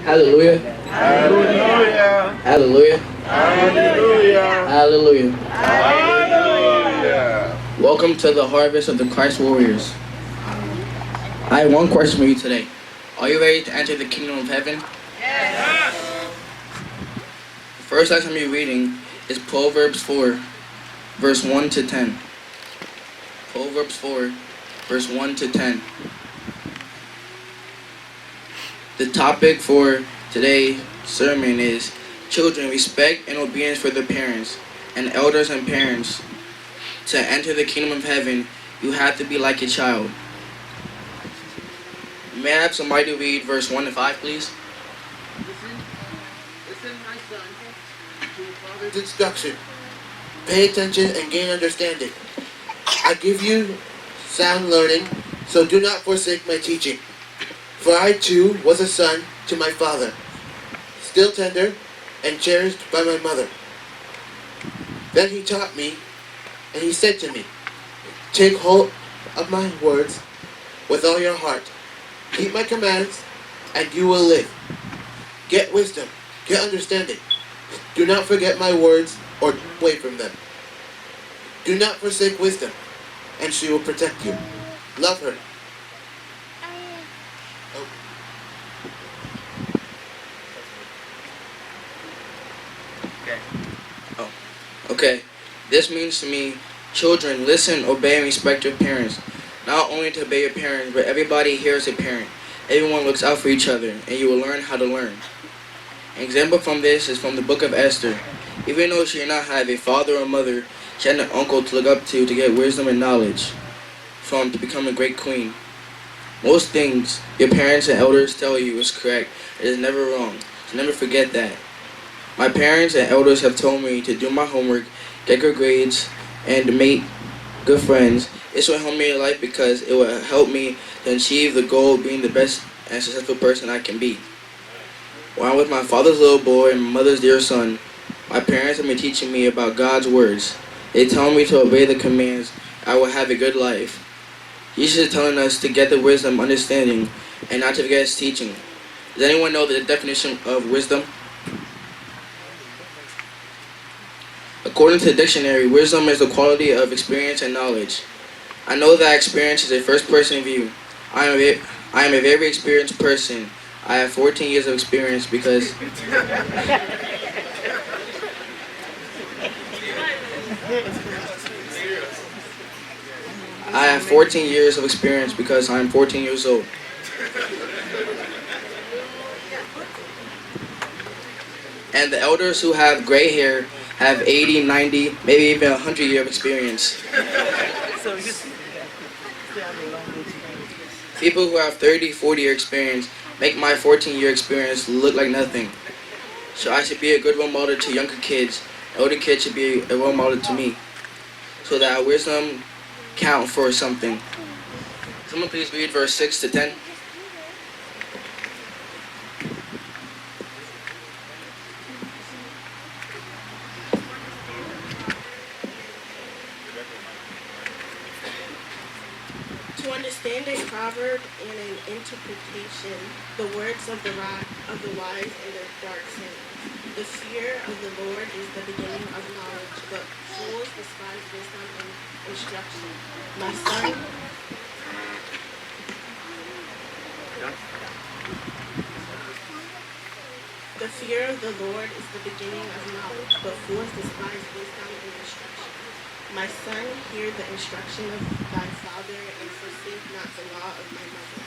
Hallelujah. Hallelujah. Hallelujah. Hallelujah. Hallelujah. Hallelujah. Welcome to the harvest of the Christ warriors. I have one question for you today. Are you ready to enter the kingdom of heaven? The first lesson we're reading is Proverbs 4, verse 1 to 10. Proverbs 4, verse 1 to 10. The topic for today's sermon is children, respect and obedience for their parents, and elders and parents. To enter the kingdom of heaven, you have to be like a child. May I have somebody to read verse 1 to 5, please? Listen, my son, to your father's instruction. Pay attention and gain understanding. I give you sound learning, so do not forsake my teaching. For I too was a son to my father, still tender and cherished by my mother. Then he taught me, and he said to me, take hold of my words with all your heart. Keep my commands, and you will live. Get wisdom, get understanding. Do not forget my words or away from them. Do not forsake wisdom, and she will protect you. Love her. Okay, this means to me, children, listen, obey, and respect your parents. Not only to obey your parents, but everybody here is a parent. Everyone looks out for each other, and you will learn how to learn. An example from this is from the book of Esther. Even though she did not have a father or mother, she had an uncle to look up to get wisdom and knowledge from to become a great queen. Most things your parents and elders tell you is correct. It is never wrong. So never forget that. My parents and elders have told me to do my homework, get good grades, and to make good friends. This will help me in life because it will help me to achieve the goal of being the best and successful person I can be. When I'm with my father's little boy and my mother's dear son, my parents have been teaching me about God's words. They tell me to obey the commands. I will have a good life. Jesus is telling us to get the wisdom, understanding, and not to forget his teaching. Does anyone know the definition of wisdom? According to the dictionary, wisdom is the quality of experience and knowledge. I know that experience is a first-person view. I am a very experienced person. I have 14 years of experience because I have 14 years of experience because I'm 14 years old. And the elders who have gray hair have 80, 90, maybe even 100 years of experience. People who have 30, 40-year experience make my 14-year experience look like nothing. So I should be a good role model to younger kids. Older kids should be a role model to me. So that our wisdom count for something. Someone please read verse 6 to 10. To understand a proverb and an interpretation, the words of the wise and the dark saying. The fear of the Lord is the beginning of knowledge, but fools despise wisdom and instruction. My son, the fear of the Lord is the beginning of knowledge, but fools despise wisdom and instruction. My son, hear the instruction of thy father, and forsake not the law of my mother.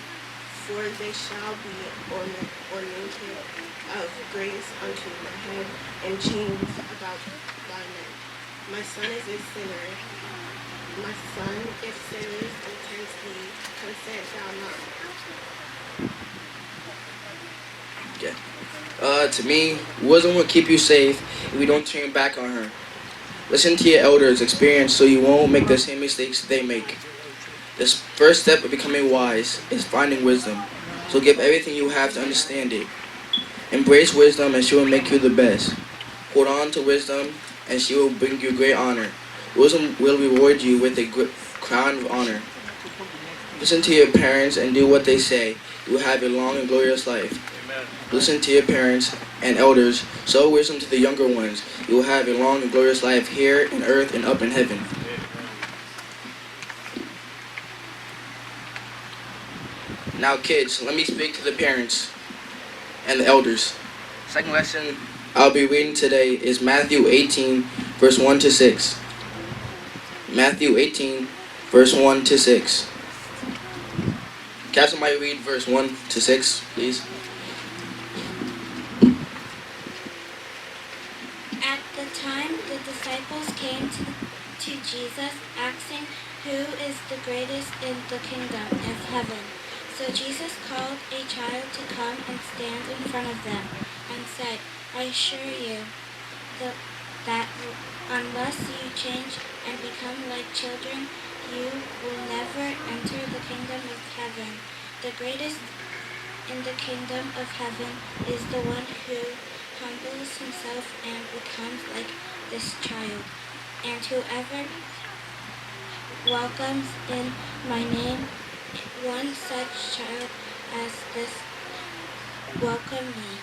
For they shall be ornamented of grace unto my head, and chains about thy neck. My son is a sinner. My son, if sinners intensely, consent thou not. Okay. To me, wisdom will keep you safe if you don't turn your back on her. Listen to your elders' experience so you won't make the same mistakes they make. The first step of becoming wise is finding wisdom. So give everything you have to understand it. Embrace wisdom and she will make you the best. Hold on to wisdom and she will bring you great honor. Wisdom will reward you with a crown of honor. Listen to your parents and do what they say. You will have a long and glorious life. Listen to your parents and elders. Show wisdom to the younger ones. You will have a long and glorious life here in earth and up in heaven. Now, kids, let me speak to the parents and the elders. Second lesson I'll be reading today is Matthew 18, verse 1 to 6. Matthew 18, verse 1 to 6. Can somebody read verse 1 to 6, please? At the time, the disciples came to Jesus, asking, "Who is the greatest in the kingdom of heaven?" So Jesus called a child to come and stand in front of them, and said, "I assure you that unless you change and become like children, you will never enter the kingdom of heaven. The greatest in the kingdom of heaven is the one who humbles himself and becomes like this child. And whoever welcomes in my name one such child as this welcome me.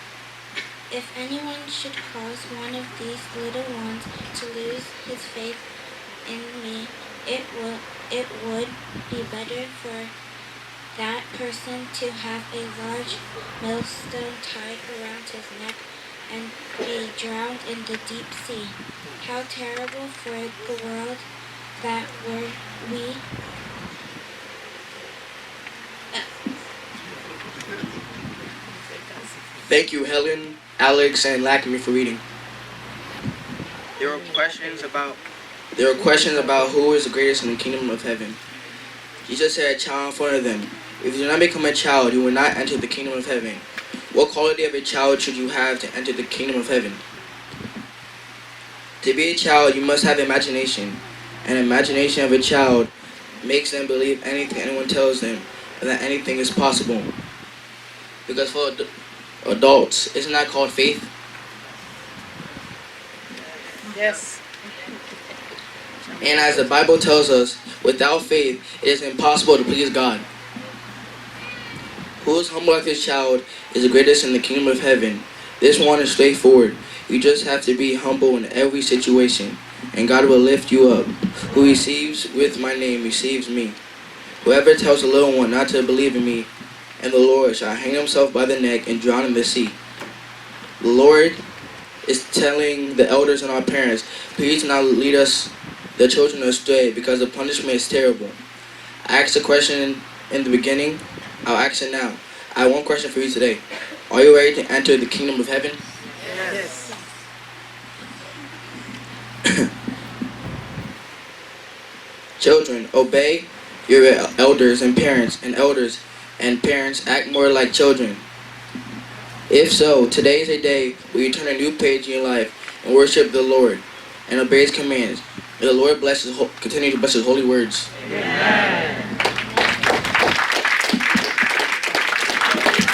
If anyone should cause one of these little ones to lose his faith in me, it would be better for that person to have a large millstone tied around his neck and be drowned in the deep sea. How terrible for the world that were we." Thank you, Helen, Alex, and Lackme for reading. There were questions about who is the greatest in the kingdom of heaven. Jesus had a child in front of them. If you do not become a child, you will not enter the kingdom of heaven. What quality of a child should you have to enter the kingdom of heaven? To be a child, you must have imagination. An imagination of a child makes them believe anything anyone tells them, and that anything is possible. Because for adults, isn't that called faith? Yes. And as the Bible tells us, without faith, it is impossible to please God. Who is humble like this child is the greatest in the kingdom of heaven. This one is straightforward. You just have to be humble in every situation, and God will lift you up. Who receives with my name receives me. Whoever tells the little one not to believe in me and the Lord shall hang himself by the neck and drown in the sea. The Lord is telling the elders and our parents, please do not lead us, the children, astray, because the punishment is terrible. I asked a question in the beginning. I'll ask it now. I have one question for you today. Are you ready to enter the kingdom of heaven? Yes. Children, obey your elders and parents, and elders and parents act more like children. If so, today is a day where you turn a new page in your life and worship the Lord and obey His commands. May the Lord continue to bless His holy words. Amen.